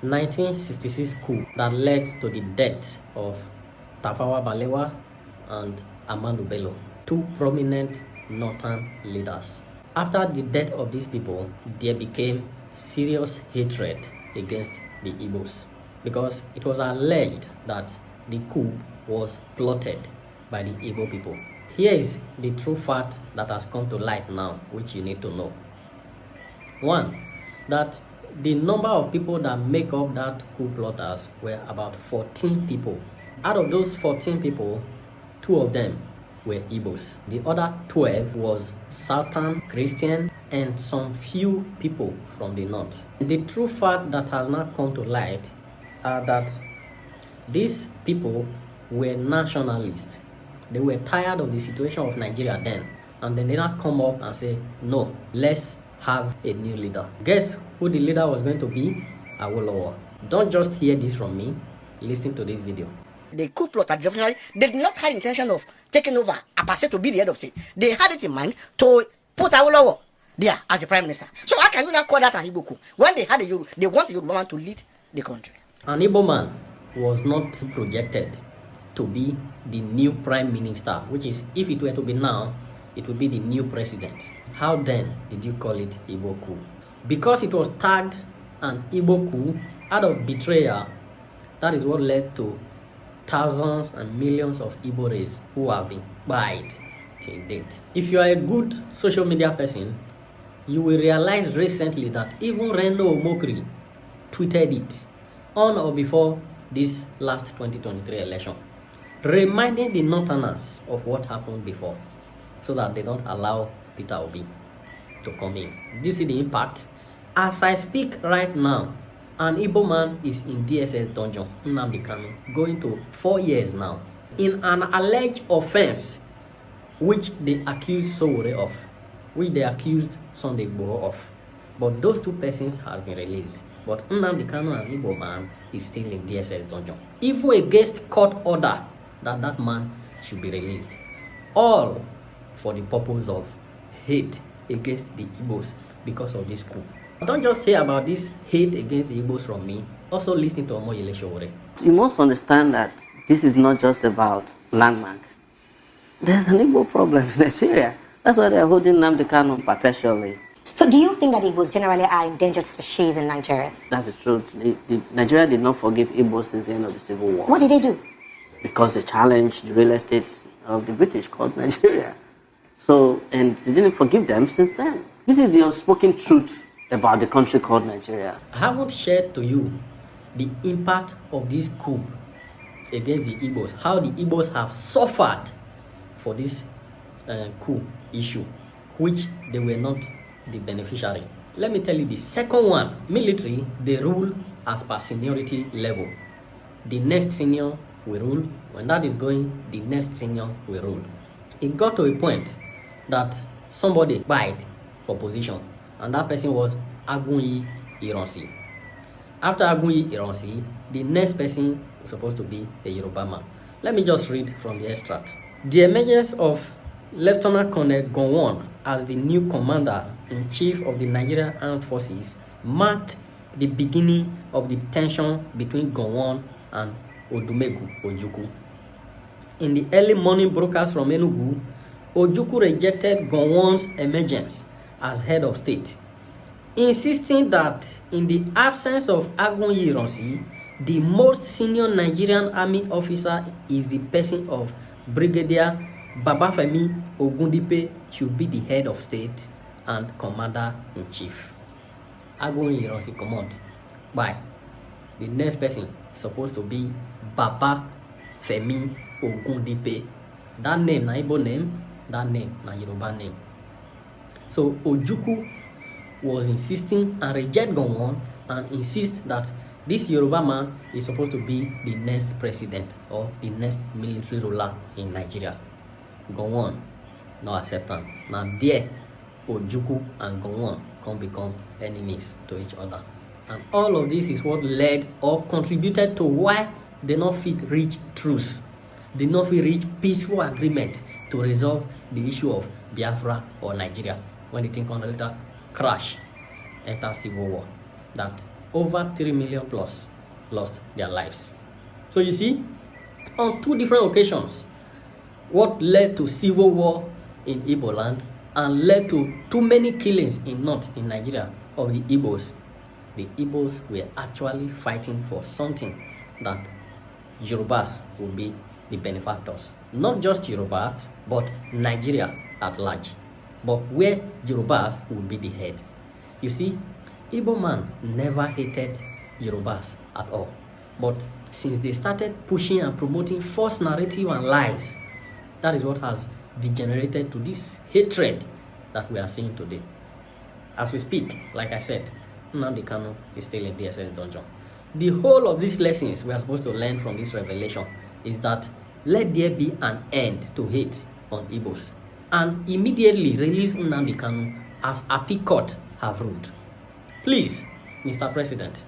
1966 coup that led to the death of Tafawa Balewa and Amadu Bello, two prominent northern leaders. After the death of these people, there became serious hatred against the Igbos because it was alleged that the coup was plotted by the Igbo people. Here is the true fact that has come to light now, which you need to know. One, that the number of people that make up that coup plotters were about 14 people. Out of those 14 people, 2 of them were Igbos. The other 12 was Southern Christian and some few people from the north. The true fact that has now come to light are that these people were nationalists. They were tired of the situation of Nigeria then, and then they now come up and say, no, let's have a new leader. Guess who the leader was going to be? Awolowo. Don't just hear this from me, listen to this video. The coup plotter definitely did not have intention of taking over Apase to be the head of state. They had it in mind to put Awolowo there as the prime minister. So how can you now call that an Igbo coup when they had they want the Yoruba man to lead the country? An Igbo man was not projected to be the new prime minister, which is, if it were to be now, it would be the new president. How then did you call it Igbo coup? Because it was tagged an Igbo coup out of betrayal, that is what led to thousands and millions of Igbo race who have been buried till date. If you are a good social media person, you will realize recently that even Reno Omokri tweeted it on or before this last 2023 election, reminding the Northerners of what happened before, so that they don't allow Peter Obi to come in. Do you see the impact? As I speak right now, an Igbo man is in DSS dungeon, Nnamdi Kanu, going to 4 years now, in an alleged offense which they accused Sowore of, which they accused Sunday Igboho of. But those 2 persons has been released. But Nnamdi Kanu, an Igbo man, is still in DSS dungeon, even against court order that that man should be released. All for the purpose of hate against the Igbos because of this coup. Don't just hear about this hate against the Igbos from me. Also listen to Omoyele Sowore. You must understand that this is not just about landmark. There's an Igbo problem in Nigeria. That's why they're holding Nnamdi Kanu perpetually. So do you think that Igbos generally are endangered species in Nigeria? That's the truth. Nigeria did not forgive Igbos since the end of the Civil War. What did they do? Because they challenged the real estate of the British called Nigeria. So, and they didn't forgive them since then. This is the unspoken truth about the country called Nigeria. I haven't shared to you the impact of this coup against the Igbos, how the Igbos have suffered for this coup issue, which they were not the beneficiary. Let me tell you the second one. Military, they rule as per seniority level. The next senior will rule. When that is going, the next senior will rule. It got to a point that somebody vied for position, and that person was Agunyi Ironsi. After Agunyi Ironsi, the next person was supposed to be a Yoruba man. Let me just read from the extract. The emergence of Lieutenant Colonel Gowon as the new commander-in-chief of the Nigerian Armed Forces marked the beginning of the tension between Gowon and Odumegu Ojukwu. In the early morning broadcast from Enugu, Ojukwu rejected Gowon's emergence as head of state, insisting that in the absence of Agunyi Ironsi, the most senior Nigerian army officer is the person of Brigadier Babafemi Ogundipe should be the head of state and commander-in-chief. Agunyi Ironsi command. Why? The next person is supposed to be Babafemi Ogundipe. That name na Igbo name, that name na Yoruba name. So Ojukwu was insisting and reject Gowon and insist that this Yoruba man is supposed to be the next president or the next military ruler in Nigeria. Gowon no accept am. Now there Ojukwu and Gowon can become enemies to each other. And all of this is what led or contributed to why they not fit reach truce. They not fit reach peaceful agreement to resolve the issue of Biafra or Nigeria when the thing can later crash, enter civil war that over 3 million plus lost their lives. So you see, on 2 different occasions, what led to civil war in Igbo land and led to too many killings in north in Nigeria of the Igbos were actually fighting for something that Yorubas would be the benefactors. Not just Yorubas, but Nigeria at large. But where Yorubas would be the head. You see, Igbo man never hated Yorubas at all. But since they started pushing and promoting false narrative and lies, that is what has degenerated to this hatred that we are seeing today. As we speak, like I said, Nnamdi Kanu is still in DSS dungeon. The whole of these lessons we are supposed to learn from this revelation is that let there be an end to hate on Igbos and immediately release Nnamdi Kanu as Api Court have ruled. Please, Mr. President,